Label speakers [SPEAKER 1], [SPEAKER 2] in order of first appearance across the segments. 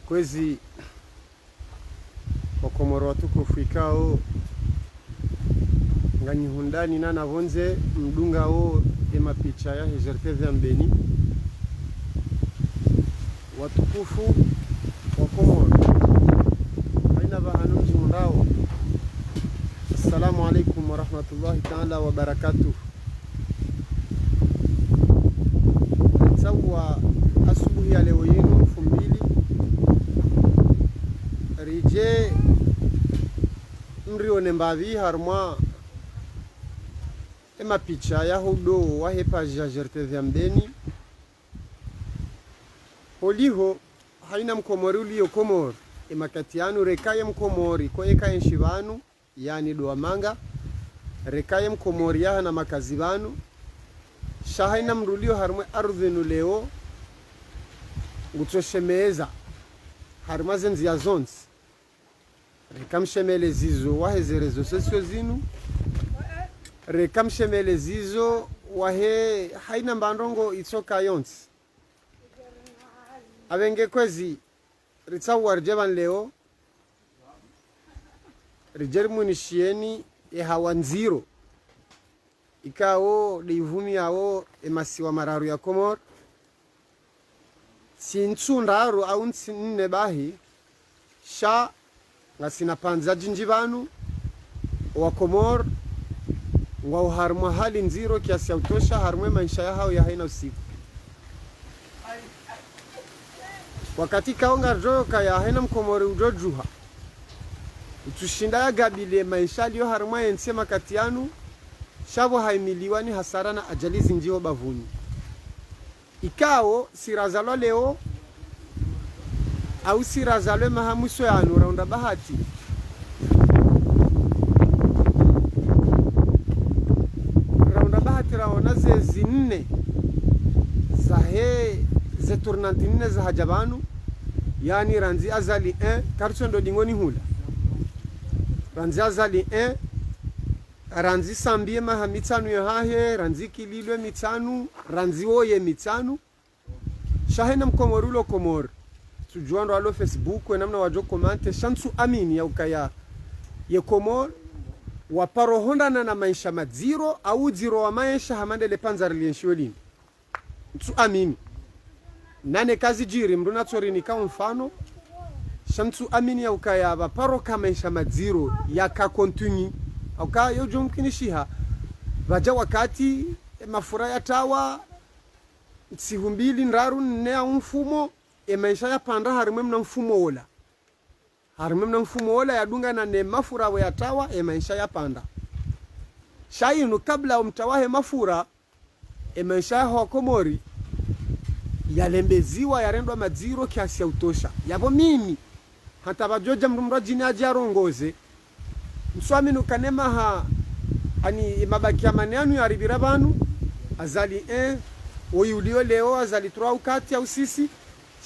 [SPEAKER 1] kwezi wakomoro watukufu ikao nganyihundani na navonze mdunga o emapicha ya hejerte vya mbeni watukufu wakomoro aina bahanu mjimundao. Assalamu alaikum warahmatullahi ta'ala wabarakatuh. Sawa asubuhi ya leo yenu fumbili rije mrione mbavi harmwa ema picha ya hudo wa hepaji ya jerte vya mbeni holiho haina mkomori uliyo komori ema katianu rekaye mkomori kwa eka enshivanu yani doa manga rekaye mkomori ya na makazi vanu shahaina mrulio harmwe ardhenu leo ngutoshemeza harmaze nzia zonzi rekamshemele zizo wahe rezo sosio zinu rekamshemele zizo wahe haina mbandongo itsoka yonzi avenge kwezi ritsawu warjevan leo rijerimu nishieni hawa nziro ikao leivumi yao emasiwa mararu ya komor sintsundaro au ntsine bahi sha ngasina panza jinjivanu wa komor wa uharmwa hali nziro kiasi ya utosha harmwe maisha ya hao ya haina usiku wakati kaonga joka ya haina mkomori ujojuha utushinda ya gabile maisha liyo harmwa ensema katianu shavo haimiliwa ni hasara na ajali zinjiho bavuni ikao sirazalwa leo au sirazalwe mahamuso yanu raunda bahati raona zezi nne zahe ze tournanti nne za hajabanu yani ranzi azali 1 karchondo dingoni hula ranzi azali 1 ranzi sambie maha mitanu ya hahe ranzi kililwe mitanu ranzi oye mitanu shahena mkomorulo komor tujuando alo Facebook wenamna wajo komante shansu amini ya ukaya ye komor waparo honda na maisha madziro au dziro wa maisha hamande le panza relienshiolini tu amini nane kazi jiri mruna tsorini ka mfano shansu amini ya ukaya waparo kama maisha madziro ya ka continue auka yojo mkinishiha vaja wakati mafura ya tawa sihumbili nraru nne ya mfumo maisha ya panda harimwe mna mfumo ola harimwe mna mfumo ola ya dunga na ne mafura wa ya tawa maisha ya panda shainu kabla umtawahe mafura maisha ya hokomori yalembeziwa yarendwa madziro kiasi ya utosha yabo mimi hata bajoja mrumra jini aji arongoze mswami nukanema ha ani mabaki ya maneanu ya ribira banu azali 1 oyulio leo azali 3 ukati au sisi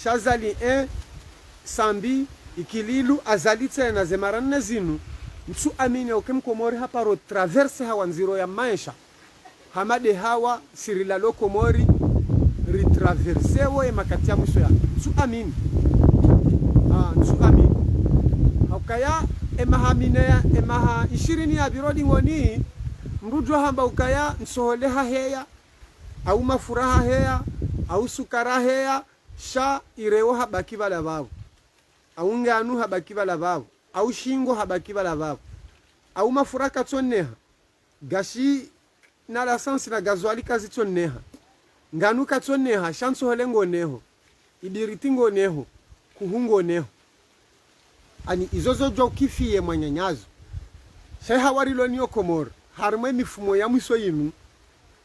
[SPEAKER 1] shazali 1 sambi ikililu azali tena zemaranne zinu msu amini ukemkomori hapa ro traverse hawa nziro ya maisha hamade hawa sirila lokomori ritraverse wo makatia muso ya msu amini msu amini haukaya emahamine emaha 20 ya birodi ngoni mrujwa hamba ukaya nsoholeha heya au mafuraha heya au sukara heya sha irewo habaki bala babo au nganu habaki bala babo au shingo habaki bala babo au mafuraka tsonneha gashi na la sansi na gazwali kazi tsonneha nganu katsonneha shanso holengo neho ibiritingo neho kuhungo neho ani izozo jo kifie mwanyanyazo sai hawarilo niyo komor harmwe mifumo ya mwiso yinu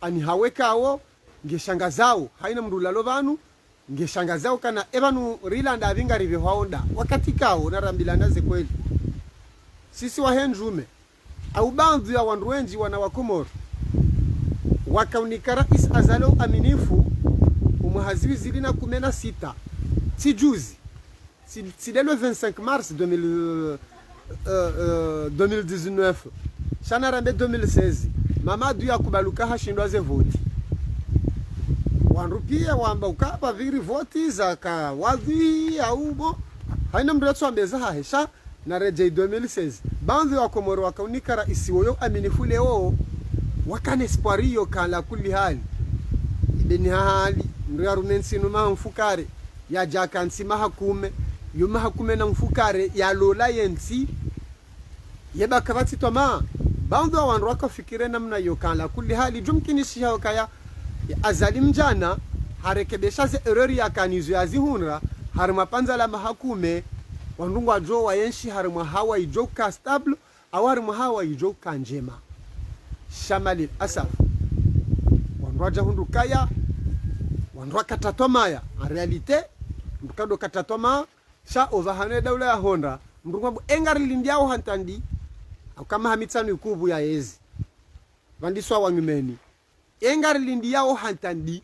[SPEAKER 1] ani hawekawo ngeshangazao haina mrulalo vanu ngeshangazao kana ebanu rilanda avinga rive haonda wakati kao narambilanda ze kweli sisi wahenjume au bandhi ya wanruenji wana wakomor wakaunika rais azalo aminifu umuhaziwi zilina 16 si juzi si dès le 25 mars 2019 shana rambe 2016 Mamadu ya kubaluka hashindwa ze voti wanrupia wamba ukapa viri voti za ka wadhi au bo haina mreto ambeza haesha na rejei 2016 bandhi wa Komoro wakaunika rais woyo aminifu leo wakane espoirio kala kuli hali ibeni hali ndio runensi numa mfukare ya jakansi mahakume yuma hakume na mfukare ya lola yensi yeba kabati toma bandhi wa wanru wakafikire namna yo kala kuli hali jumkinishi hao kaya azali mjana harekebesha ze errori ya kanizo ya zihunra harima panza la mahakume wanrungu ajo wa yenshi harima hawa ijo ka stable au harima hawa ijo ka njema shamali asaf wanraja hundu kaya wanrwa katatomaya en realite ndukado katatoma sha ovahane daula ya honda mrungu engari lindiao hantandi au kama hamitsanu ikubu ya yezi vandiswa wanyumeni engari lindiao hantandi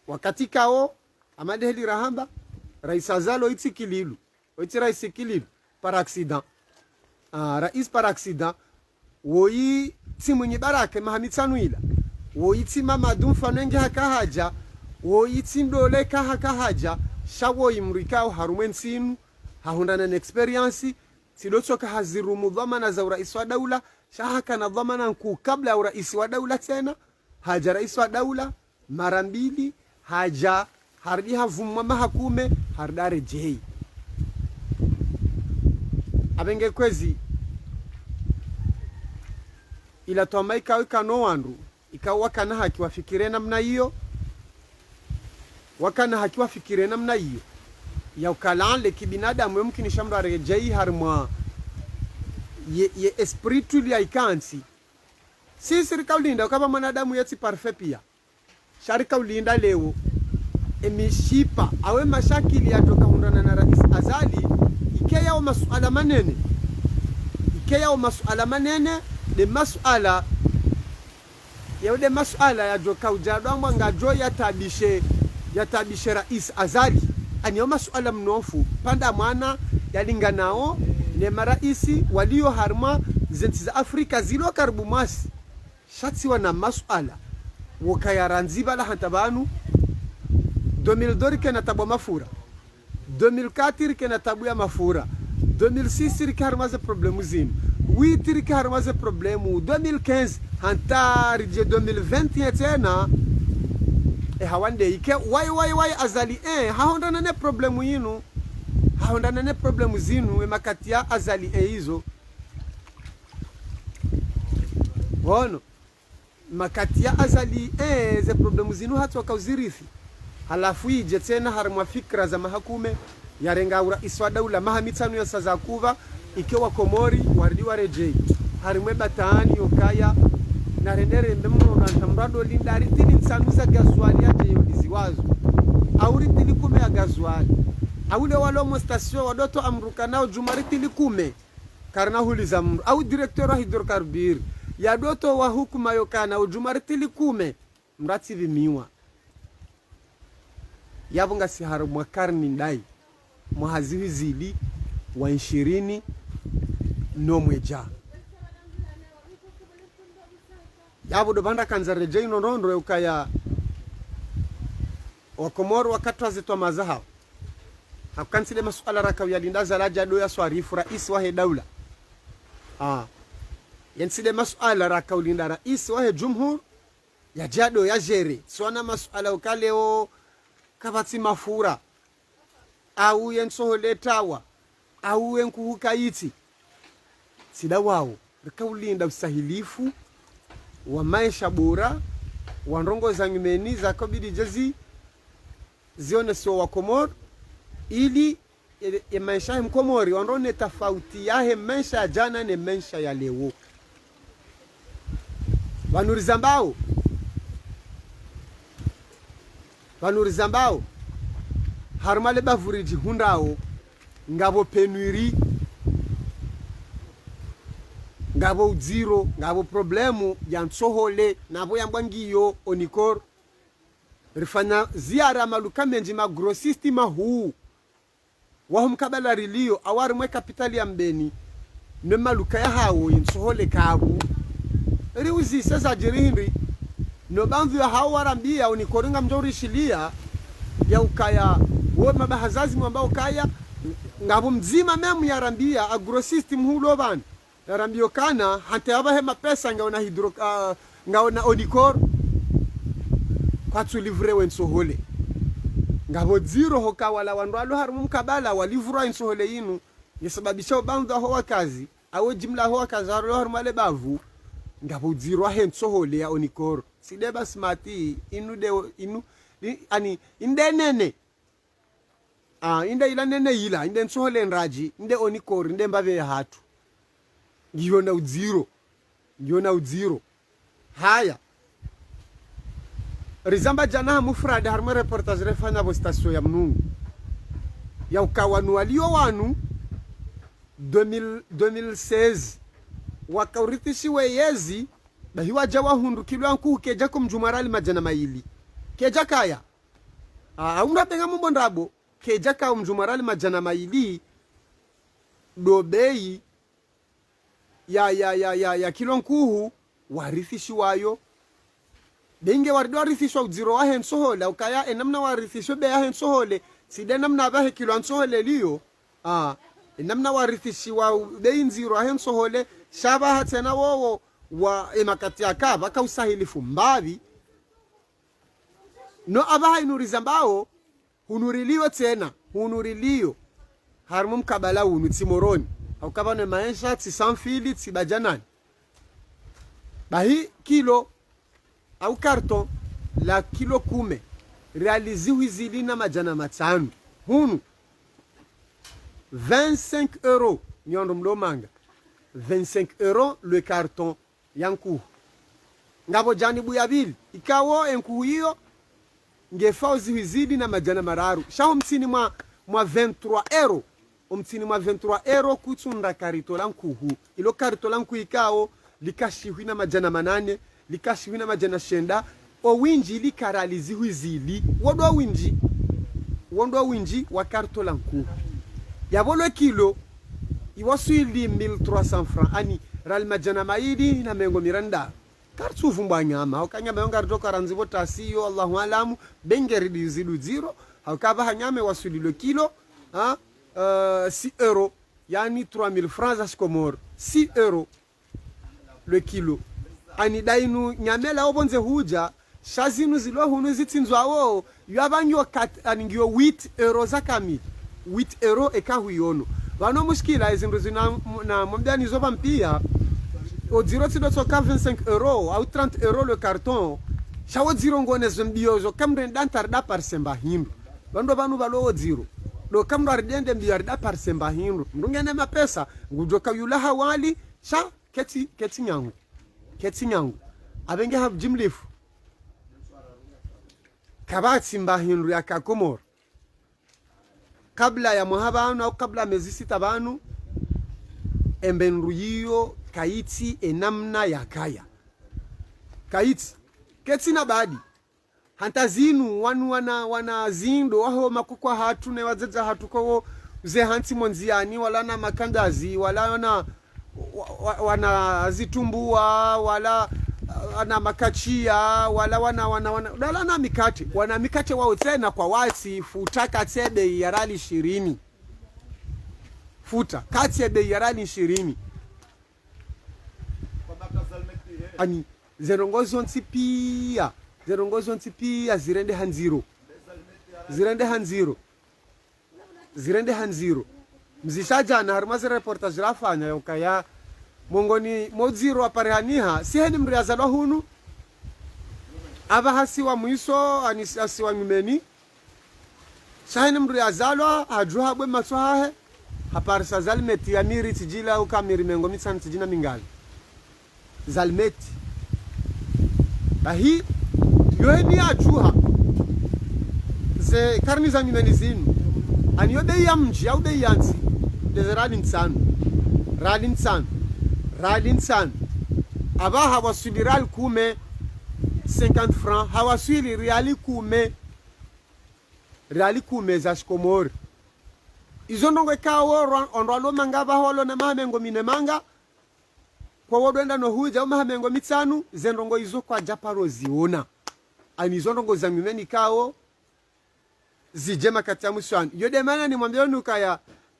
[SPEAKER 1] wakati kao amade heli rahamba rais azalo iti kililu iti rais kililu par accident rais par accident woi timu nyibarake mahamitsanu ila woi ti mamadu mfanenge haka haja woi ti ndole haka haja shawo imrikao harumensinu hahundana na experience sidochoka hazirumu dhamana za urais wa daula shahaka na dhamana nkuu kabla ya urais wa daula tena haja rais wa daula mara mbili haja hardi havumwa mahakume hardare jei abenge kwezi ila toma ikawa ikano wandu ikawa wakana haki wafikire namna hiyo wakana haki wafikire namna hiyo ya ukalale kibinadamu mumkini shamrare jei harmwa ye espiritu ya ikansi si sirika ulinda kama mwanadamu yeti parfait pia sharika ulinda leo emishipa awe mashakili yatoka hundana na rais azali ikeya o masuala manene de masuala ya masuala ya joka ujadwa ngajo yatabishe rais azali ani o masuala mnofu panda mwana yalinganao ne maraisi walio harma zenti za Afrika zilo karibu masi shati wana masuala wakayaranziba la hantabanu 2002 kena tabwa mafura 2004 kena tabu ya mafura 2006 karmaze problemu zinu 8 karmaze problemu 2015 hantari je 2020 tena hawande ike wai azali haondana ne problemu yinu haondana ne problemu zinu makati ya azali hizo wono makati ya azali ze problemu zinu hatu wakauzirithi halafu ije tena harimwa fikra za mahakume yarenga urais wa daula mahamitanu ya saza kuva ikiwa Komori wardi wa rejei harimwe batani yokaya na rendere mbemno na tamrado lindari tini nsanuza gazwali yake yodiziwazo auri tili kume ya gazwali aule walomo stasio wadoto amruka nao jumari tili kume karna huliza mru au direktor wa hidrokarbiri ya doto wa hukuma yokana ujumari tili kume mrati vimiwa yabunga si harumwa karni ndai mwahaziwi zili wa 20 no mweja yabu do banda kanza rejei nonondo ukaya wakomoro wakati wazitwa mazahao hakukansile masuala rakawi ya lindaza laja doya swarifu rais wahe daula yansile masuala rakawi linda rais wahe jumhur ya jado ya jere suwana masuala ukaleo kabati mafura au yensoholetawa au yenkuhukaiti sida wao rekaulinda usahilifu wa maisha bora wa ndongo za ngimeni za kobidi jezi zione sio wa Komoro ili maisha ya Mkomori wandone tofauti yahe maisha ya jana ne maisha ya leo Vanurizambao harmale bavuriji hundao ngabo penuiri ngabo uziro ngabo problemu ya nsohole nabo yambwangiyo onikor rifanya ziara maluka menji magrosisti mahu waho mkabala rilio awari mwe kapitali ya mbeni ne maluka ya hao nsohole kabu riuzi sasa jirihindri no banvu ya hao warambia onikoringa mjori shilia ya ukaya wo mabahazazi mwambao kaya ngabo mzima memu yarambia agrosystem hulo bana yarambio kana hata abahe mapesa ngaona hidro ngaona onikor kwa tulivre wensohole ngabo zero hokawala wanralo harumu mkabala walivura insohole yinu yesababisha ubanda ho wakazi awo jimla ho wakazi haro harumale bavu ngabo zero hensohole ya onikor sideba smati inu ani indenene inde ila nene ila inde nsohole nraji inde onikor inde mbave ya hatu ngiona uziro haya rizamba jana mufrada harmo reportage refanya bo station ya mnungu ya ukawanu walio wanu 2016 wakauritishi weyezi bahiwa jawa hundu kilwa nku keja kumjumarali majana maili keja kaya umra benga mbondabo keja ka umjumarali majana maili dobei ya kilo nkuhu warithishi wayo denge warithishwa uziro wa hensohole ukaya enamna warithishwe be ya hensohole side namna bahe kilo ansohole liyo enamna warithishi wa be nziro wa hensohole shaba hatena wowo wa emakati akaba ka usahilifu mbavi no abaha inurizambao hunuriliyo tena hunuriliyo harmu mkabala unu timoroni au kaba ne maisha tisanfili tibajanani bahi kilo au karton la kilo kume realizi wizili na majana matanu hunu 25 euros nyondo mlo manga 25 euros le carton yanku ngabo jani buyabili ikawo enku hiyo ngefa wizili na majana mararu shaho mtini mwa 23 euros omtini mwa 23 euro kutunda karito lankuhu ilo karito lanku ikao likashihwina majana manane likashihwina majana shenda o winji likaralizi huizili wondo winji wa karito lanku yabolo kilo iwasuili 1300 francs ani ral majana maidi na mengo miranda kartu vumba nyama ukanyama yonga ritoka ranzivo tasiyo Allahu alamu bengeri dizidu zero haukaba hanyame wasuli lo kilo 6 euros yani 3000 francs za Comores 6 euros le kilo ani dainu nyamela obonze huja shazinu zilo hunu zitsinzwa wo yabanyo aningio 8 euros za kamili 8 euros ekahuyono vano mushkila izindu zina na mbani zoba mpia o zero tido soka 25 euros au 30 euros le carton shawo zero ngone zombiozo kamre dantarda par semba hindu bando banu balo zero do kamro ardende mbiarda par semba hindu ndungene mapesa ngujoka yula hawali sha keti nyangu abenge have jimlifu kabati mba hindu ya Comores kabla ya muhabanu au kabla mezi sita banu embenru yiyo kaiti enamna ya kaya kaiti keti na badi hanta zinu wanu wana zindo waho makukwa hatu ne wazeza hatu kwa ze hanti monziani wala na makandazi wala wana zitumbua wala wana makachia wala wana na mikate wana mikate wao tena kwa wasi futaka tebe ya rali 20 futa kati ya bei ya rali 20 ani zerongozo ntipia zirende hanziro mzishaja na harmaze reportage rafanya yokaya mongoni moziro aparehaniha siheni mriazalwa hunu aba hasi wa mwiso anisasi wa nyumeni saheni mriazalwa hajuha bwe maswahe haparisa zalmeti ya miri tijila ukamiri mengo mitsani tijina mingali zalmeti bahi yoheni ajuha ze karni za nyumeni zinu aniyo bei ya mji au bei ya nzi deze radin san aba hawasuli real kume 50 francs hawasuli reali kume za Comores izo ndongo kawo onralo manga baholo na mahamengo mine manga kwa wodwenda no huja mahamengo mitsanu zendongo izo kwa japaro ziona ani izo ndongo za mimeni kawo zijema kati ya muswani yode mana ni mwambie nuka ya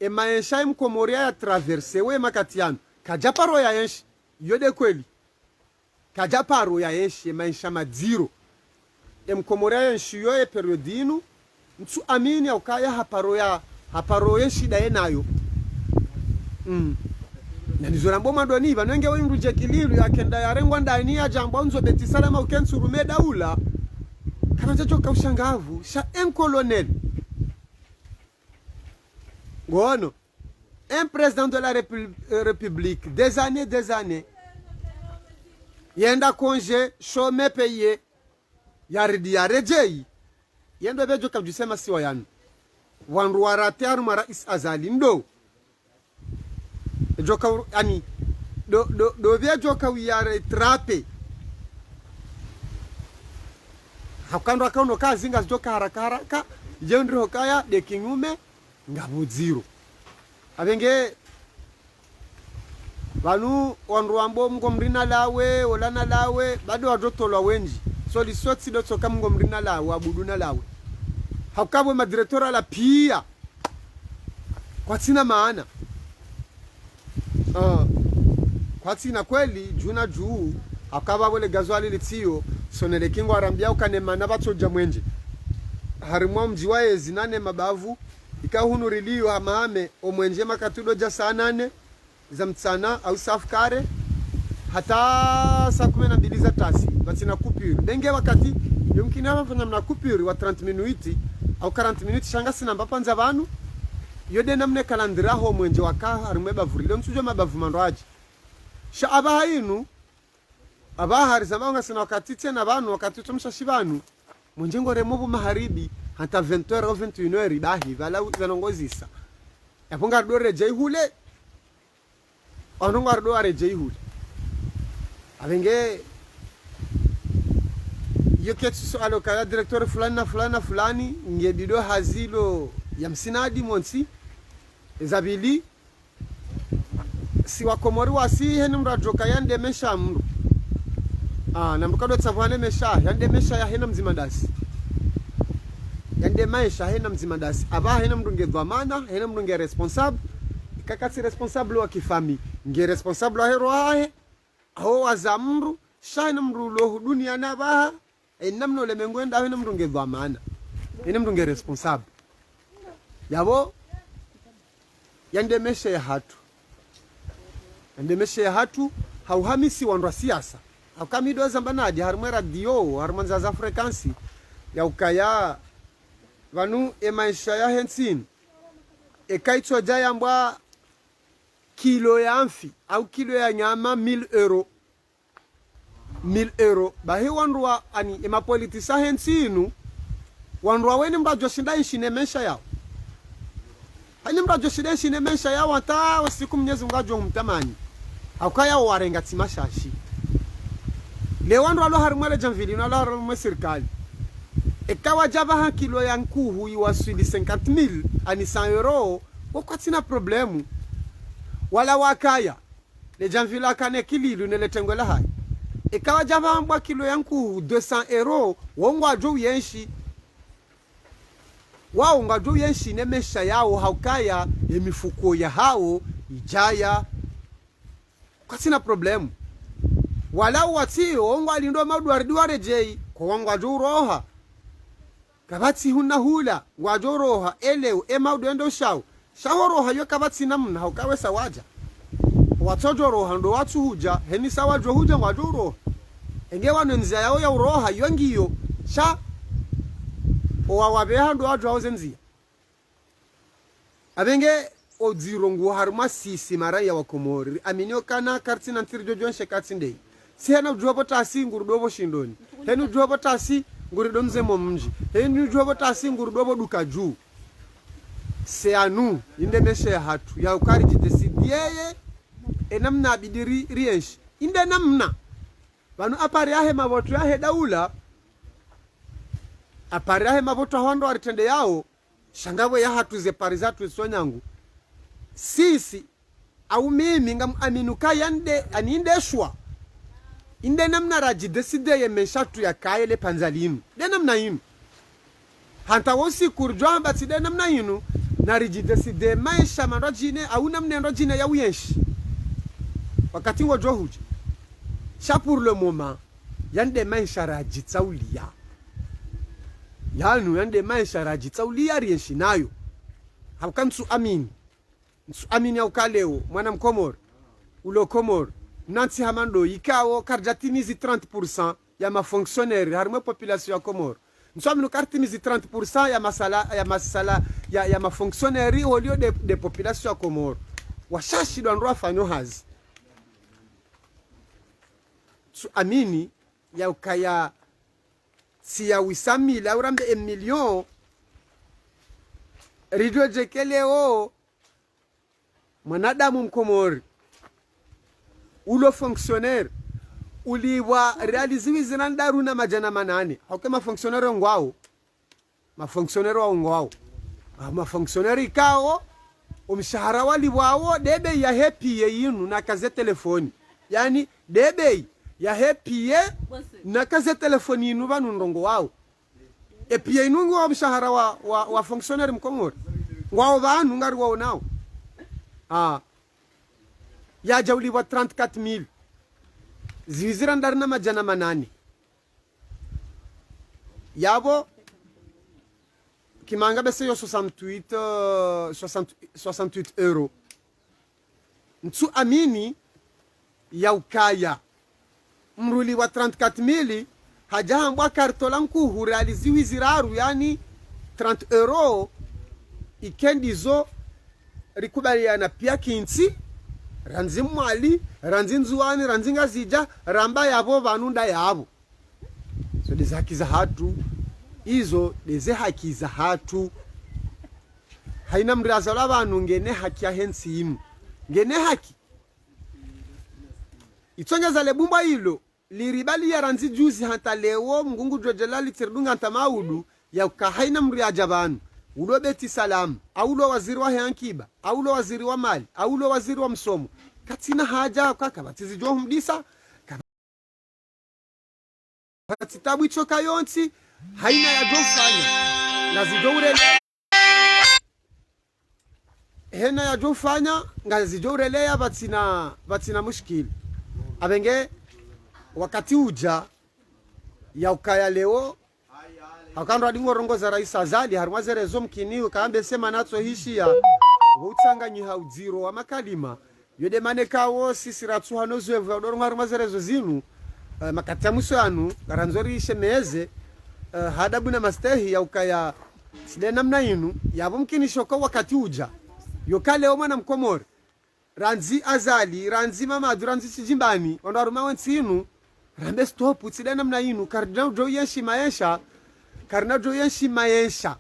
[SPEAKER 1] maisha mkomoria ya traverse we makati yanu kajaparo ya yenshi yode kweli kajaparo ya yenshi maisha madziro mkomoria yenshi yoye periodinu mtu amini ya ukaya haparo yenshi daye nayo na nizorambo madoni vanenge wenruje kililu yakenda yarengwa ndani ya jambo nzo beti salama ukensurume daula kama chacho kaushangavu sha un colonel gono un président de la république des années yenda congé chômé payé yaridi ya rejei yendo bejo kabjisema siwa yanu wanru waratiaru mara azali ndo joka ani do vya joka wiyare trape hakando akaono kazi nga joka haraka yendro kaya de kinyume ngabudziro abenge vanu wanruambo mngomrina lawe olana lawe bado wajotolwa wenji so lisotsi do toka mngomrina lawe abuduna lawe hakabwe madirektora la pia kwa tina maana kwa tina kweli juna juu akaba wole gazwali litio sonele kingo arambia ukanema na batoja mwenje harimwa mjiwa yezi nane mabavu ikahunuriliyo hamahame omwenje makatudo ja saa 8 za mtsana au safkare hata saa 12 za tasi batina kupiri denge wakati yumkini hafanya mna kupiri wa 30 minuti au 40 minuti shanga sina mbapanza vanu yode namne kalandira ho mwenje waka harimwe bavurile msujo mabavu mandoaji sha abaha inu abaha harizama sina wakati tena vanu wakati tumsha shivanu mwenje ngore mobu maharibi hata 20h au 21h ibahi vala zanongozisa yaponga do rejei hule onongo do arejei hule avenge yoketu so alokaya director fulani ngedido hazilo ya msinadi monsi ezabili si wakomori wasi hene mrajoka yande mesha mru na mrukado tsavane mesha yande mesha ya hena mzimandasi yande maisha hena mzimandasi aba hena mrunge dhamana hena mrunge responsable kakati responsable wa kifami nge responsable wa hero hae aho wazamru shana mrulo dunia na baha enamno le mengwenda hena mrunge dhamana hena mrunge responsable yabo yande mesha ya hatu yande mesha ya hatu hauhamisi wandu siasa akamido zambanadi harumwe radio harumanza za frequency ya ukaya vanu maisha ya hensin ekaitso jaya mbwa kilo ya amfi au kilo ya nyama 1000 euro bahi wandu wa ani emapolitisa hensinu wandu wa weni mbajo shinda inshine mesha yao hani mbajo shinda inshine mesha yao hata wasiku mnyezi mgajo humtamani akaya warenga timashashi le wandu alo harumwele jamvili na alo harumwe sirikali ekawa jaba kilo ya nkuhu iwaswili 50,000 ani 100 euro wakati na problemu wala wakaya le jamvili akane kililu neletengola hai ekawa jaba mbwa kilo ya nkuhu 200 euro wongwa jo yenshi wao ngajo yenshi nemesha yao haukaya emifuko ya hao ijaya wakati na problemu wala watio wongwa lindo maduare jei kwa wongwa jo roha kabati huna hula wajoroha eleo endo shao shaworoha yo kabati namna haukawesa waja watojoroha ndo watu huja heni sawa jo huja wajoroha enge wanenzia yao ya uroha yongiyo sha owawabeha ndo waju hauzenzia abenge odzirongu haruma sisi mara ya wakomori aminio kana kartina ntirjo jonshe katsindei si hena ujuwapo tasi ngurudobo shindoni heni ujuwapo tasi ngurido mzemo mji heni ujuwapo tasi ngurudobo duka juu se anu inde meshe ya hatu ya ukari jitesidieye enamna abidiri rienshi inde namna vanu apari yahe mabotu yahe daula apari yahe mabotu hondo aritende yao shangawe ya hatu ze pari zatu isonyangu sisi au mimi ngam aminuka yande anindeshwa inde namna raji deside ye meshatu ya kaele panzalinu de namna inu hanta wosi kurjwa batide namna yinu na rijideside maisha manrojine au namna ndojine ya uyenshi wakati wojo huja cha pour le moment yande maisha rajitsaulia yanu yande maisha rajitsaulia rienshi nayo hakansu amini ya ukaleo mwana mkomor ulo komor nanti hamando ikao karjatimizi 30% ya mafonctionnaire harimo population ya komor nsomino kartimizi 30% ya mafonctionnaire au lieu de population ya komor washashi ndo ndo afanyo hazi amini ya ukaya si ya wisamila urambe million ridio jekeleo mwanadamu mkomori ulo fonctionnaire uliwa realiziwi zinandaru na majana manane hauke mafonctionnaire ngwao mafonctionnaire wa ngwao mafonctionnaire ikao umshahara wali wao debe ya happy yinu na kaze telefoni yani debe ya happy na kaze telefoni yinu banu ndongo wao epia inu wa mshahara wa fonctionnaire mkomori ngwao banu ngari wao nao ya jawli wa 34,000 zizira ndarna majana manane yabo kimanga bese yo 68 euro ntu amini ya ukaya mruli wa 34,000 hajahambwa kartola nkuhu realiziwi ziraru yani 30 euro ikendizo rikubaliana pia kinsi ranzi mwali ranzi nzuani ranzi ngazija ramba yabo vanunda yabo so deze haki za hatu izo deze haki za hatu haina mraza la bantu ngene haki ya hensi imu ngene haki itonga le bumba hilo liribali ya ranzi juzi hanta leo mgungu jojelali tirdunga hanta maudu ya ukahaina mriaja banu ulo beti salam aulo waziri wa hankiba aulo waziri wa mali aulo waziri wa msomo katina haja kaka batizijo humdisa katitabu icho kayonti haina ya jofanya nazijourele hena ya jofanya ngazijourelea batina mushkili abenge wakati uja ya ukaya leo akando adingo rongoza rais Azali harwaze rezo mkini kaambe sema nazo hishi ya utsanganyi haudziro wa makalima yode manekawo sisi ratsuhano zwevu odoronga harwaze rezo zinu makatamuso anu garanzori shemeze hadabu na mastehi ya ukaya sile namna inu yabo mkini shoko wakati uja yokale omana mkomori ranzi Azali ranzi Mamadu ranzi Sijimbani ondaruma wensinu rambe stop utsile namna inu karna jo yeshi maisha karna jo yenshi maisha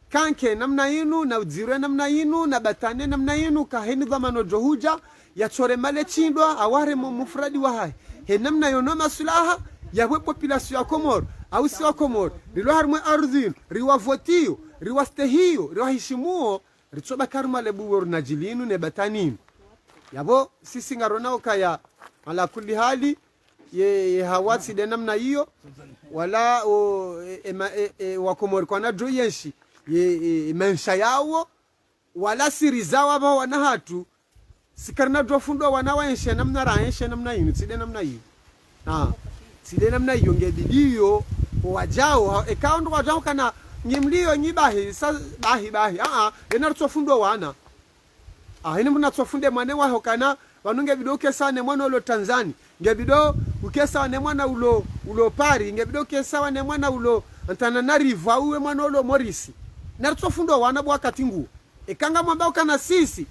[SPEAKER 1] kanke namna inu na udzire namna inu na batane namna inu kaheni dhamano johuja ya chore male chindwa aware mufradi wa hai he namna yono masulaha ya we population ya Komoro au si wa Komoro rilo harmwe ardhin riwa votio riwa stehio riwa hishimuo ritsoba karma lebu na jilinu ne bataninu yabo sisi ngarona ukaya ala kulli hali ye hawatsi de namna hiyo wala wa Komori kwa na joyenshi ye mensha yao wala siri zao aba wana hatu sikarna dofundwa wana waenshe namna raenshe namna hiyo tside namna hiyo tside namna hiyo ngebidio wajao ekaondo wajao kana nyimlio nyibahi sa bahi ena tsofundwa wana hini muna tsofunde mwane waho kana wanunge bido kesa ne mwana ulo Tanzania ngebido ukesa ne mwana ulo Pari ngebido kesa ne mwana ulo Antananarivo uwe mwana ulo Morisi na tsofundo wana bwa katingu ekanga mwamba ukana sisi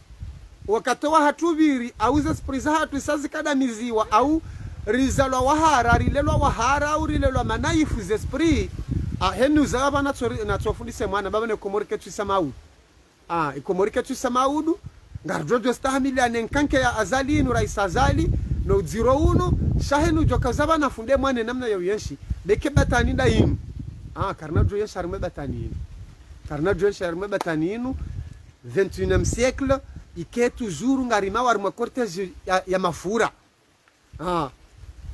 [SPEAKER 1] wakatoa hatubiri auze spriza hatu isazi kadamiziwa au rizalwa wahara rilelwa wahara au rilelwa manaifu zesprit henu zaba na tsofundise mwana baba ne komorike twisamaudu ikomorike twisamaudu ngarjojo stahamili nenkanke ya Azali no rais Azali no 01 shahenu jokazaba na funde mwane namna ya uyenshi beke batani da inu karna joye sharme batani karna joye sharme batani 21e siècle ike toujours ngarima war ma cortège ya mafura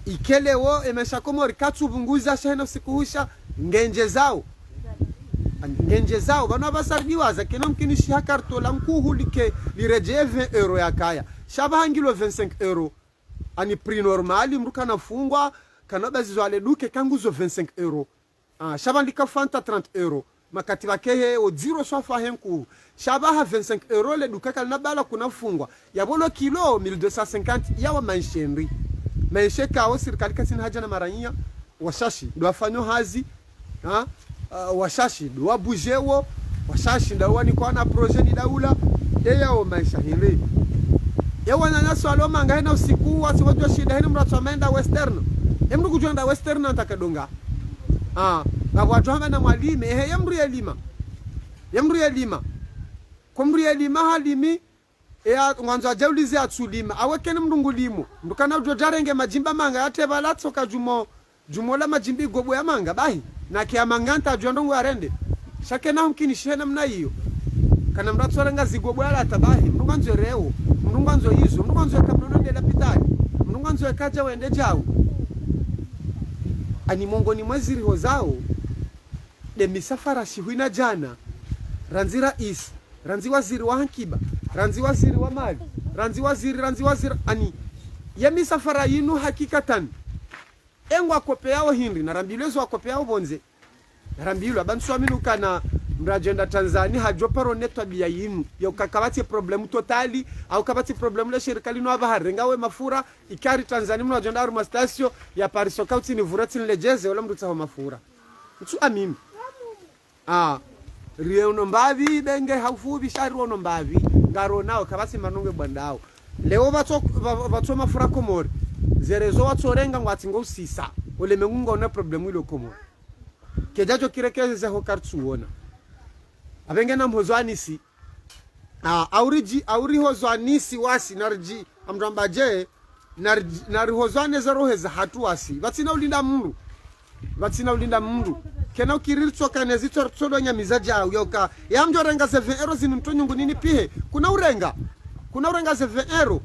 [SPEAKER 1] ikeleo emesha Komori katubunguza shaheno sikuhusha ngenje zao ngenje zao bana basardiwaza kena mkinishi hakarto la nkuhu like lireje 20 euro ya kaya shaba hangilo 25 euro ani prix normali mruka nafungwa kana bazizwa ale duke kanguzo 25 euro shaba ndika fanta 30 euro makati bakehe o zero swafa henku shaba ha 25 euro le duka kana bala kuna fungwa yabolo kilo 1250 yawa manshenri maisheka au serikali kasina haja na maranyia washashi ndo afanyo hazi washashi ndo wabujewo washashi ndo wani kwa na projet ni daula yao maisha hili yawa na naso aloma ngahena usiku wasi wajua shida hini mratu amenda western emru kujonda western antakadonga na watu hanga na mwalime yamru ya lima kumru ya lima halimi ya ngwanzo ajaulize atsulima awekene mndungu limo ndukana ujojarenge majimba manga yateba latsoka jumola majimbi gobo ya manga bahi na kia manganta ajondongo arende shake na mkini shena mna hiyo kana mratsorenga zigobo ya tabahi mndunganzo reo mndunganzo hizo mndunganzo kablono ndela pitali mndunganzo kaja wende jao ani mongoni mweziri hozao de misafara shihuina jana ranzi rais ranzi waziri wa hankiba ranzi waziri wa mali ranzi waziri ani ya misafara yinu hakikatan engwa kopeao hindi na rambilezo akopeao bonze na rambilu abanswaminu kana mrajenda Tanzania hajoparo netwa yinu ya ukakabati problemu totali au kabati problemu la shirikali no abahari ngawe mafura ikari Tanzania mrajenda aruma stasio ya pariso kauti ni vurati nilejeze wala mrutaho mafura mtu amimi rieno mbavi benge haufu bishari wono mbavi ngaro nao kabati manunge bandao leo bato mafura komori zerezo watsorenga ngwatingo usisa ole mengunga ona problemu ile komori kejajo kirekeze ho kartsuona abenge na mhozwanisi auri hozwanisi wasi narji amrambaje nari hozwane zaroheza hatuwasi batina ulinda mundu kena ukirirtso kana zito tsolo nyamiza jao yoka yamjo renga 7 euro zinimtonyungu nini pihe kuna urenga 7 euro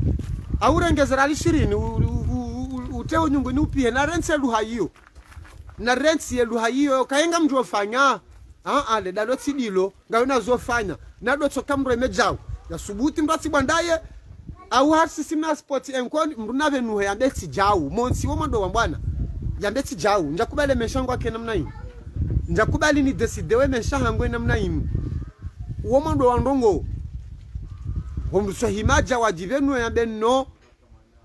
[SPEAKER 1] aurenge zerali 20 uteo nyungu ni upihe na rense luha hiyo kaenga mtu ofanya le dalo tidilo ngaona zofanya na dotso kamro emejao ya subuti mbatsi bandaye au harsi sima sport enkoni mrunave nuhe ya beti jao monsi wo mando wambwana ya beti jao njakubale meshango ake namna hii njakubali ni decidewe meshango namna hii wo mando wandongo homso himaja wajivenu ya benno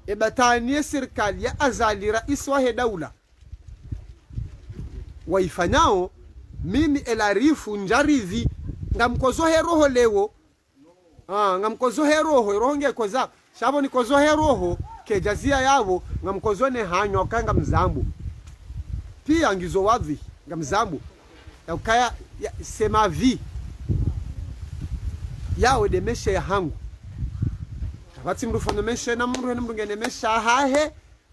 [SPEAKER 1] ebatanie serikali ya azali rais wa daula waifanyao mimi elarifu njarivi ngamkozohe roho lewo ngamkozohe roho ngekoza shabo nikozohe roho kejazia yavo ngamkozone hanyo kanga mzambu pia ngizo wadhi ngamzambu ya ukaya sema vi yawe de meshe ya hangu tabati mrufono meshe na mrungene mesha hahe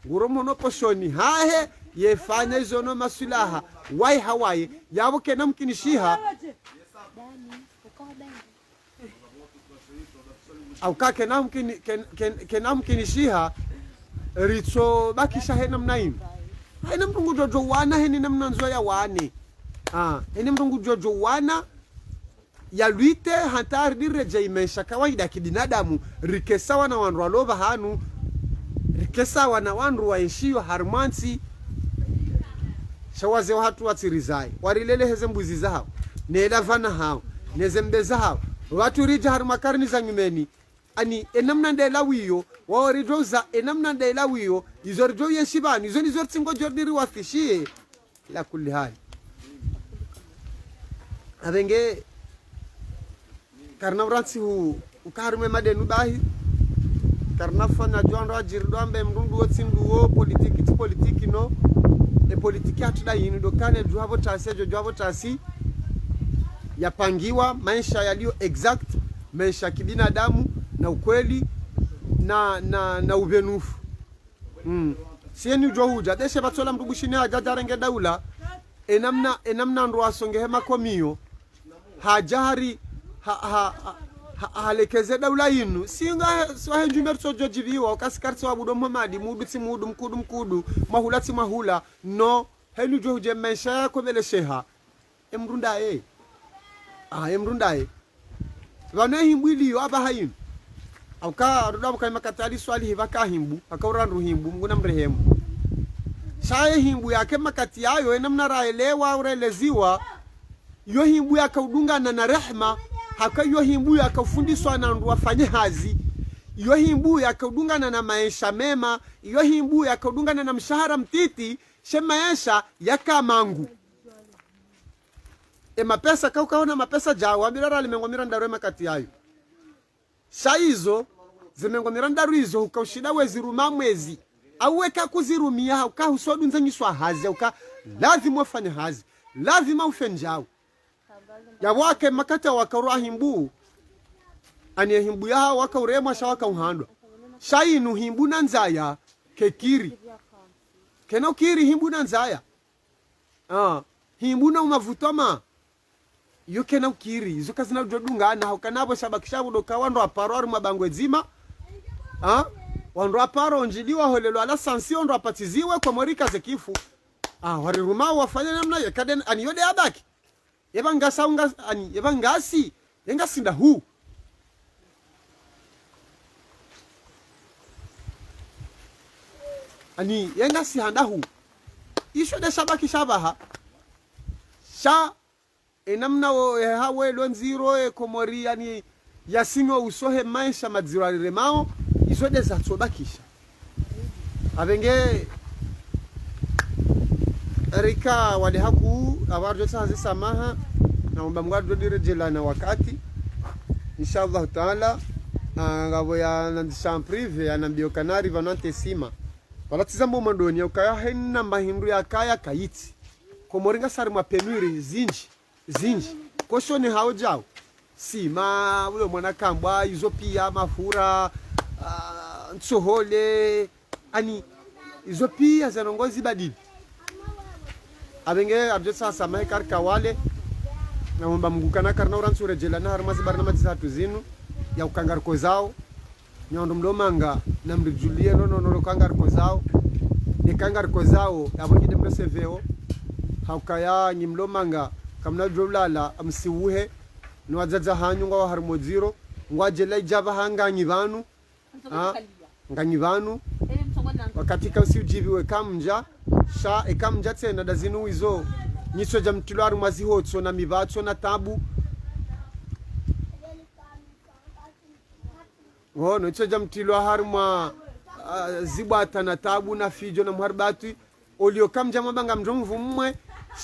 [SPEAKER 1] nguromo no poshoni hahe yefanya hizo no masulaha wai hawaye yabo kena mkinishiha au kake na kena mkinishiha ritso bakisha hena mnaim hena mrungu jojo wana heni namna nzo ya wane heni mrungu jojo wana ya luite hantar direje imesha kawaida kibinadamu rikesa wana wanru alova hanu rikesa wana wanru waishiwa harmansi shawaze watu watirizai warilele heze mbuzi zao nela vana hao nezembe zao watu rija harmakarni za nyumeni ani enamna ndela wiyo wawarijoza enamna ndela wiyo izorijo yeshibani izo nizor tsingo jordiri wafishie la kulli hali abenge karna uransi hu ukarume madenu bahi karna fana jondo ajirdo ambe mrundu wotsinduo politiki no e politiki atuda yini dokane juhavo tasi yapangiwa maisha yaliyo exact maisha kibinadamu na ukweli na uvenufu sieni johuja deshe batola mdugushine hajajarenge daula enamna ndo asongehe makomio hajari halekeze daula yinu singa swahe njumerso jojiviwa okasikarso wabudo mamadi mudu mkudu mahula no helu johuje maisha yako vele sheha emrunda emrundaye vane himbu iliyo aba hainu auka ruda bukai makatali swali hivaka himbu akaurandu himbu mguna mrehemu shaye himbu yake makati yayo namna raelewa ureleziwa yo himbu yakaudungana na rehma haka yo himbu yakafundiswa na ndu wafanye hazi yo himbu yakaudungana na maisha mema yo himbu yakaudungana na mshahara mtiti she maisha yakamangu mapesa kaukaona mapesa jawa birara limengomira ndaro makati yayo shaizo zimengomira ndaro hizo ukaushida weziruma mwezi auweka kuzirumia hauka usodunze nyiswa hazi hauka lazima ufanye hazi lazima ufenjao ya wake makata wakarua himbu ani himbu ya waka urema shawaka uhandwa shainu himbu nanzaya kekiri kena kiri himbu nanzaya himbu na umavutoma yo kena ukiri izo kazina dodungana haukanabo shabakishabu doka wando aparo ari mabangwe zima wando aparo onjiliwa holelo ala sansi wando apatiziwe kwa morika zekifu warirumao wafanya namna yakaden ani yode abaki yebangasa unga ani yebangasi yengasinda hu ani yengasi handa hu isho de shabaki shabaha sha enamna hawe lonziro komori yani yasinyo usohe maisha madzirarire mao isode za tsobakisha abenge erika wale haku awarjo sazi samaha na umba mgadu direjela na wakati inshallah taala ngabo ya nandisha prive ya nambio kanari vanante sima wala tizambo mandoni ukaya henna mahindu ya kaya kaiti komoringa sari mapenuri zinji kosho ni hao jao sima ulo mwana kambwa izo pia mafura nsohole ani izo pia zanongozi badidi abenge arjo sasa mai karka wale na mumba mgukana karna uransure jela na harmazi barna matizatu zinu ya ukangarko zao nyondo mdomanga na mrijulie no kangarko zao ni kangarko zao abongide mseveo haukaya nyimlomanga kamna jolala amsiwuhe nwazaza hanyu ngwa harmoziro ngwajela ijaba hanga nyivanu nganyivanu wakati kausiujibiwe kamja sha ekamja tena dazinu izo nyiso ja mtilwaru mazihotso na mivatso na tabu wono iso ja mtilwa harma zibata na tabu na fijo na mharbatu olio kamja mabanga mjomvu mmwe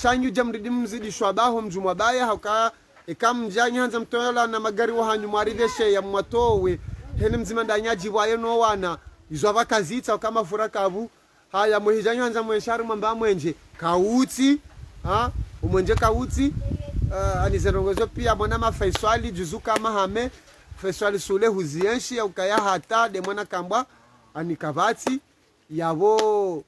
[SPEAKER 1] shanyu jamridi mzidi shwabaho mjumwa baya hauka ekamja nyanza mtoyola na magari wa hanyu mwarideshe ya mwatowe hene mzima ndanyaji waye no wana izo abakazitsa kama fura kabu haya muhija nyanza mweshari mwamba mwenje kauti umwenje kauti anizerongozo pia mwana mafaiswali juzuka mahame faiswali sule huzienshi ya ukaya hata de mwana kambwa anikavati yabo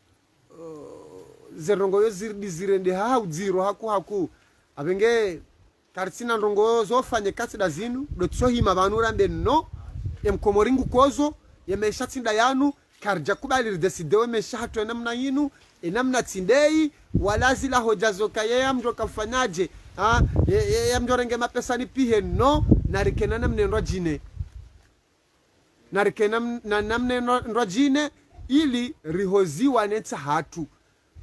[SPEAKER 1] zerongoyo zirende uziro haku abenge kartsina ndongo zofanye katsida zinu dotsohima vanura mbe no emkomoringu kozo yemeshatsinda yanu karja kubali desidewe meshatu namna yinu enamna tindei walazila hoja zoka yeye mjo kafanyaje yeye mjo renge mapesa ni pihe no narikena namne ndojine narikena namne ndojine ili rihoziwa netsa hatu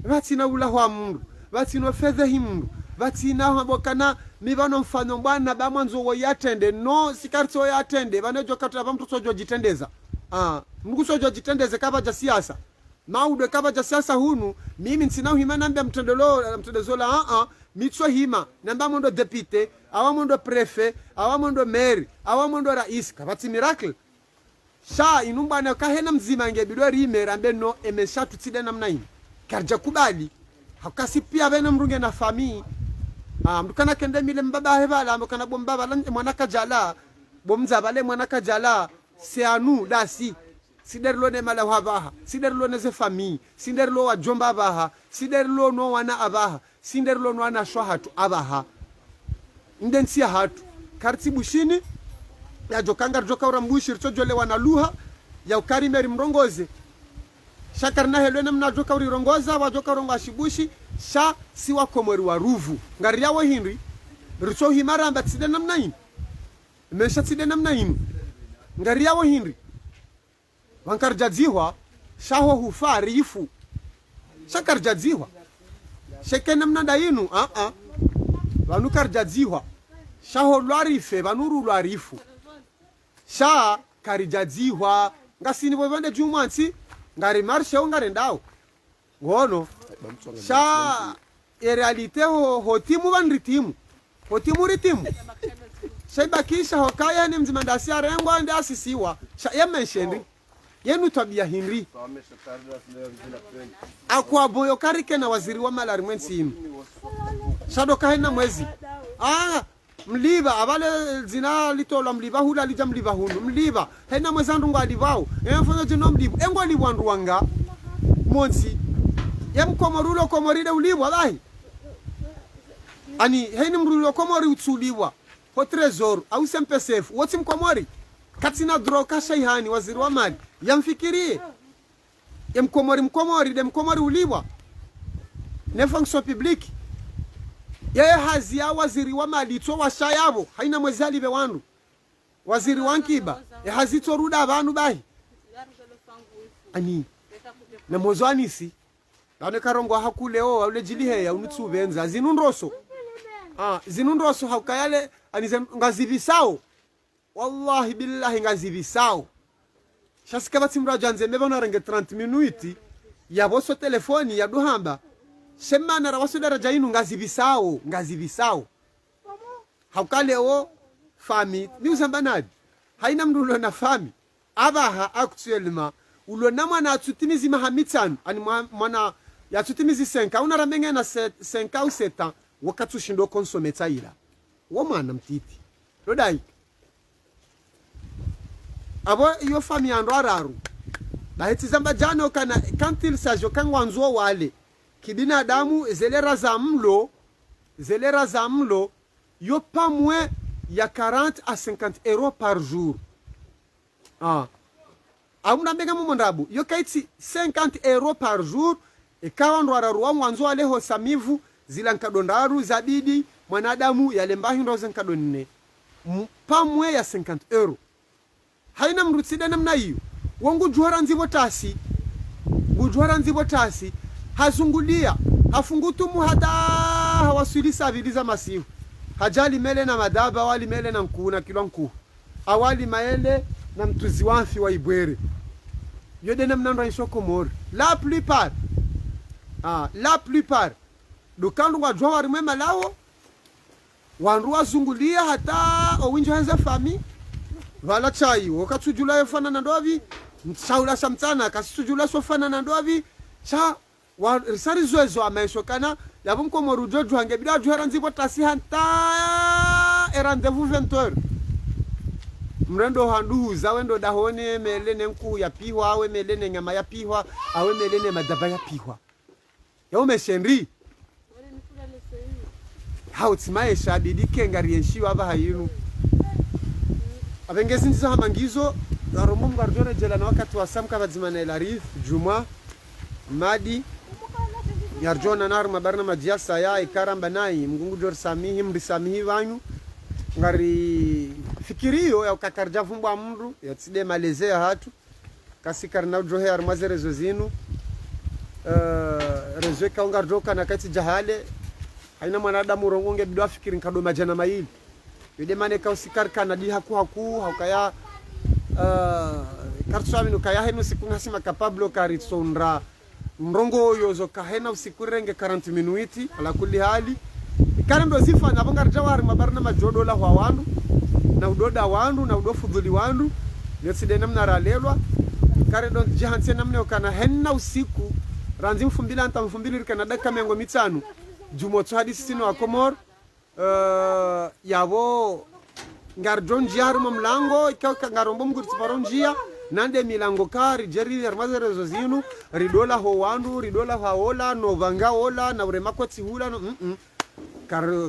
[SPEAKER 1] vatina ula wa mundu vatina fedhe himundu vatina mabokana mibano mfano bwana bamwanzo wo yatende no sikarto yatende banejo katwa bamtu sojo jitendeza mungu sojo jitendeze kaba ja siasa maude kaba ja siasa hunu mimi nsina hima namba mtendezo la mitso hima namba mondo depute awa mondo prefet awa mondo maire awa mondo rais kabati miracle sha inumba na kahena mzima ngebidwa rimera ambe no emesha tutide namna hii karja kubali hakasi pia bena mrunge na famii mdukana kende mile mbaba hebala mbukana bombaba mwana kajala bomza bale mwana kajala seanu dasi siderlo ne mala wabaha siderlo ne ze famii siderlo wa jomba baha siderlo no wana abaha siderlo no wana shwahatu abaha ndensi hatu kartibu shini ya jokanga joka urambushi rtojole wana luha ya ukarimeri mrongoze shakarna helwene mna joka urirongoza wa joka rongo ashibushi sha siwa komori wa ruvu ngari yawo hinri richo himaramba tside namna ino mesha tside namna ino ngari yawo hinri wankarjadziwa shaho hufarifu shakarjadziwa sheke namna dainu vanu karjadziwa shaho lwarife vanuru lwarifu sha karijadziwa ngasini bovande jumwansi ngari marshe ngari ndao ngono sha realite ho timu vanri timu ho timu ritimu shaibakisha ho kaya ni mzimandasi arengwa ndi asisiwa sha yemenshendi yenu tabia hinri akwa boyo karike na waziri wa malari mwensimu shado kahena mwezi mliva abale zina litola mliva hula lija mliva hunu mliva hena mwezandu ngo alivao enfanya jino mliva engo aliwandu wanga monsi yemkomorulo komoride ulivwa lahi ani heni mrulo komori utsuliwa ho trezor au sempesef woti mkomori katina droka shaihani waziri wa mali yamfikirie mkomori de mkomori ulivwa ne fonction publique yeye hazia waziri wa mali to washayabo haina mwezi alibe wandu waziri wankiba hazito ruda abantu bahi ani na mozwanisi bane karongo hakuleo ule jilihe ya unutsubenza zinunroso zinunroso hakayale anize ngazibisao wallahi billahi ngazibisao shasika batimra janze meba narenge 30 minutes ya boso telefoni ya duhamba semana rawaso daraja inu ngazibisao hakaleo fami ni uzambanadi haina mrulo na fami abaha actuellement ulo na mwana atutimizi mahamitsan ani mwana ya tutimizi 5 unaramenge na 5 au 7 ans wakati ushindo consommer taira wo mwana mtiti rodai abo iyo fami ando araru na heti zamba jano kana kantil sajo kangwanzo wale kibinadamu zelera za mlo yo pas moins ya 40 à 50 euros par jour auna mbega mumondabu yo kaiti 50 euros par jour ikawa ndo araruwa mwanzo aleho samivu zila nkadondaru zabidi mwanadamu yale mbahi ndo zenkadonne pas moins ya 50 euros haina mrutsida namna hiyo wangu juhara nzibo tasi hazungulia hafungutumu hata hawasilisa viliza masihu hajali mele na madaba wali mele na nkuna kilo nku awali maele na mtuzi wafi wa ibwere yode na mnando ishoko mori la plupart dukandu wa jwa wari mwema lao wanru wazungulia hata owinjo henze fami vala chai wakatujula yofana na ndovi msaula shamtana kasitujula sofana na ndovi cha wa risari zoezo ameshokana yabo mkomoru jojo hange bila juhara nzibo tasi hanta rendez-vous 20h mrendo handu zawendo dahone melene nku ya pihwa awe melene nyama ya pihwa awe melene madaba ya pihwa yao meshenri hao timaye shabidi kengarie shiwa aba hayinu abengezi ndizo hamangizo zaromo mgardone jela na wakati wa samka bazimana elarif juma madi yarjona nar mabarna majasa ya ikaramba nai mgungu jor samihi mrisamihi wanyu ngari fikirio ya ukakarja vumbwa mndu ya tside malezea hatu kasikar na ujohe armaze rezo zinu rezo ka ungarjoka na kati jahale haina mwanadamu rongonge bidwa fikiri nkado majana maili yode mane ka usikar kana di haku hakaya kartswami no kaya henu sikunga sima kapablo karitsondra mrongo yozo kahena usikurenge 40 minuti ala kulli hali ikana ndo zifanya abangarja wari mabarna majodo la kwa wandu na udoda wandu na udofudhuli wandu yetside namna ralelwa kare don jahanse namne okana henna usiku ranzi mfumbila anta mfumbili rikana dakika mengo mitano jumoto hadi sino akomor yabo ngarjon jiaru mamlango ikaka ngarombo mgurti paronjia nande milango kari jeri armaze rezo zinu ridola ho wandu ridola haola no vanga ola na urema kwati hula no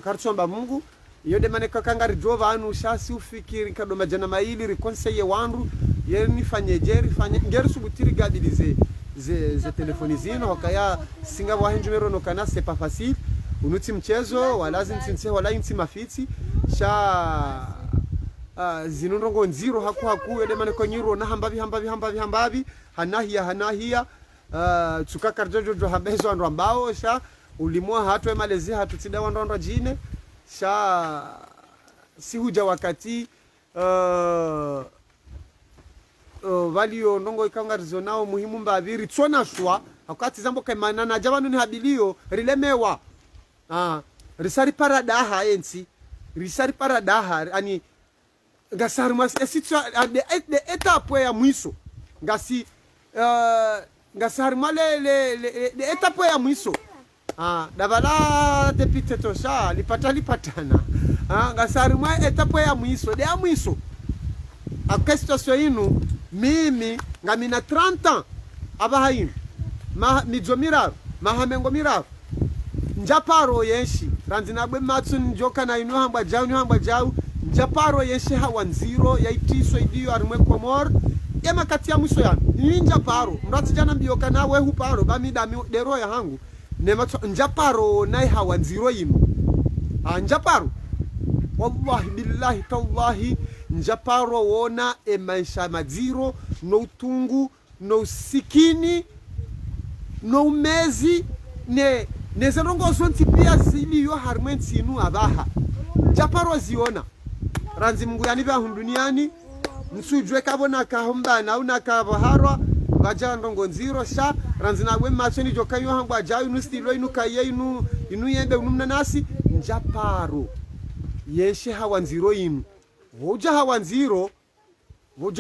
[SPEAKER 1] karchomba Mungu yode mane kakanga ridova anu shasi ufikiri kado majana maili rikonseye wandu yeni fanye jeri fanye ngeri subutiri gadilize ze telefoni zino wakaya singa wa henjumero no kana c'est pas facile unuti mchezo wala zinsinse wala inti mafiti sha zinundongo nziro haku yode mane konyiro na hambavi hanahia tsukaka jojo habezo ndo ambao sha ulimwa hatu emalezi hatu tida wando jine sha si huja wakati valio ndongo ikangarizo nao muhimu mbaviri tsona shwa wakati zambo kaimana na javanu ni habilio rilemewa risari paradaha ensi risari paradaha ani ngasari mas esitwa de etape ya mwiso ngasi ngasari male de etape ya mwiso davala depite tosha lipatana ngasari mwa etape ya mwiso de ya mwiso akesito inu mimi ngamina 30 ans abahayin mijomira mahamengo mira njaparo yenshi ranzinabwe matsu njoka na inu hamba jau njaparo yenshi hawanziro yaitiswa idio arimwe komor ema kati ya mwiso yani njaparo mrati jana mbiyoka na wehu paro bamidami dero ya hangu nema njaparo nai hawanziro inu njaparo wallahi billahi tallahi njaparo wona emaisha madziro no utungu no sikini no mezi ne zerongo zonti pia zili yo harmenti inu abaha njaparo ziona ranzi mungu yani vya duniani nsujwe kabona kahomba na una kabaharwa baja ndongo nziro sha ranzi nawe machoni joka yo hangwa jayu nu stilo inu kaye inu yembe unumna nasi njaparo yeshe hawanziro inu voja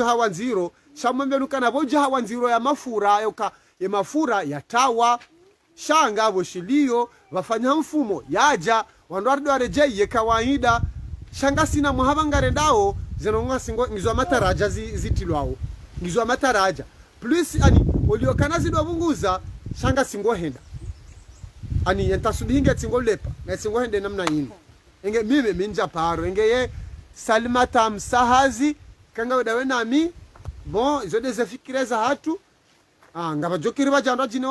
[SPEAKER 1] hawanziro shamwembe nukana voja hawanziro ya mafura yoka ya mafura ya tawa shanga voshilio wafanya mfumo yaja wandu warejeye kawaida shanga sina muhabangare ndao zenonga singo ngizwa mataraja zitilwao ngizwa mataraja plus ani uliokana zidwa bunguza shanga singo henda ani entasubihinga singo lepa na singo hende namna yini enge mimi minja paro enge ye Salimata msahazi kanga wedawe nami bon zode zafikireza hatu ngabajokiri bajanda jine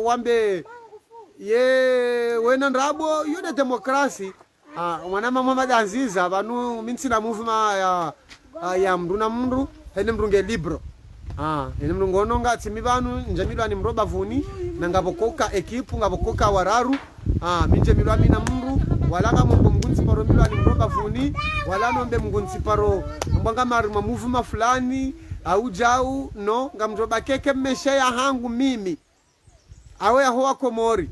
[SPEAKER 1] wambe ye wena ndrabo yode demokrasi mwana Muhammad Aziza banu minsina movement ya mndu na mndu hene mrunge libro ene mrungo nonga timi banu njamilwa ni mroba vuni na ngabokoka ekipu ngabokoka wararu minje milwa mina mndu walanga mumbo mgunzi paro milwa ni mroba vuni wala nombe mgunzi paro mbanga maru movement fulani au jau no ngamroba keke mmesha ya hangu mimi awe ya hoa komori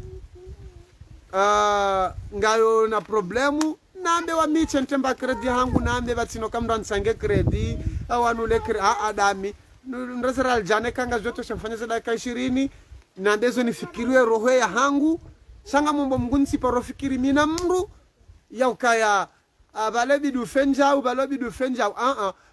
[SPEAKER 1] ngayo na problemu nambe wa miche ntemba kredi hangu nambe batino kamra nsange kredi awanule adami nresera aljane kanga zoto shafanya za dakika 20 nambe zo nifikiriwe roho ya hangu sanga mumbo mgunsi paro fikiri mina mru ya ukaya balobi du fenja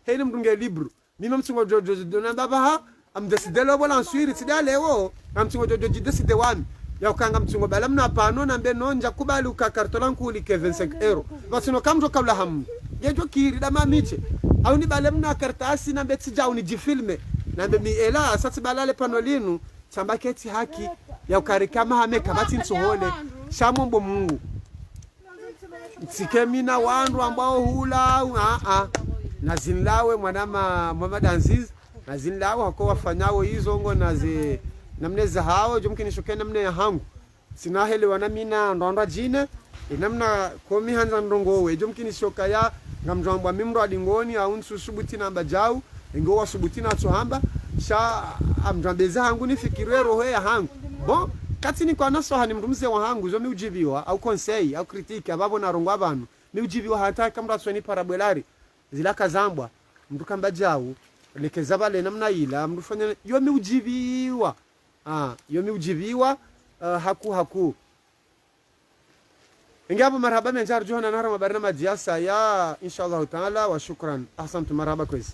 [SPEAKER 1] hene mrunge libro mimi mtsingo jojo donanda baha am decidelo bola nswiri tidalewo amtsingo jojo decide wami ya ukanga mtsingo bala mna pano nambe nonja kubali ukakartola nkuli ke 25 euro basino kamjo kabla hamu yejo kiri dama miche au ni bala mna kartasi nambe tija unijifilme nambe mi ela sasa balale panolinu sambaketi haki ya ukarikama hame kabati nsohole shamombo Mungu tsikemina wandu ambao hula nazinlawe mwanama Muhammad Aziz nazinlawe hako wafanyao hizo ngo naze namneza hao jumkini shokena namne ya hangu sinahele wanamina ndonda jine namna komi hanza ndongo we jumkini shokaya ngamjambwa mimro adingoni au nsusubuti namba jau ngo wasubuti na tsohamba sha amjambeza hangu nifikirwe roho ya hangu bon kati ni kwa naso hani mrumze wa hangu zo miujibiwa au conseil au critique ababo na rongo abantu miujibiwa hata kamra tsoni parabelari zilaka zambwa mtu kamba jau lekeza bale namna ila mtu fanya yo miujibiwa yo miujibiwa haku ingabo marhaba menjar johana nara mabarna majiasa ya inshallah taala wa shukran ahsantu marhaba kwezi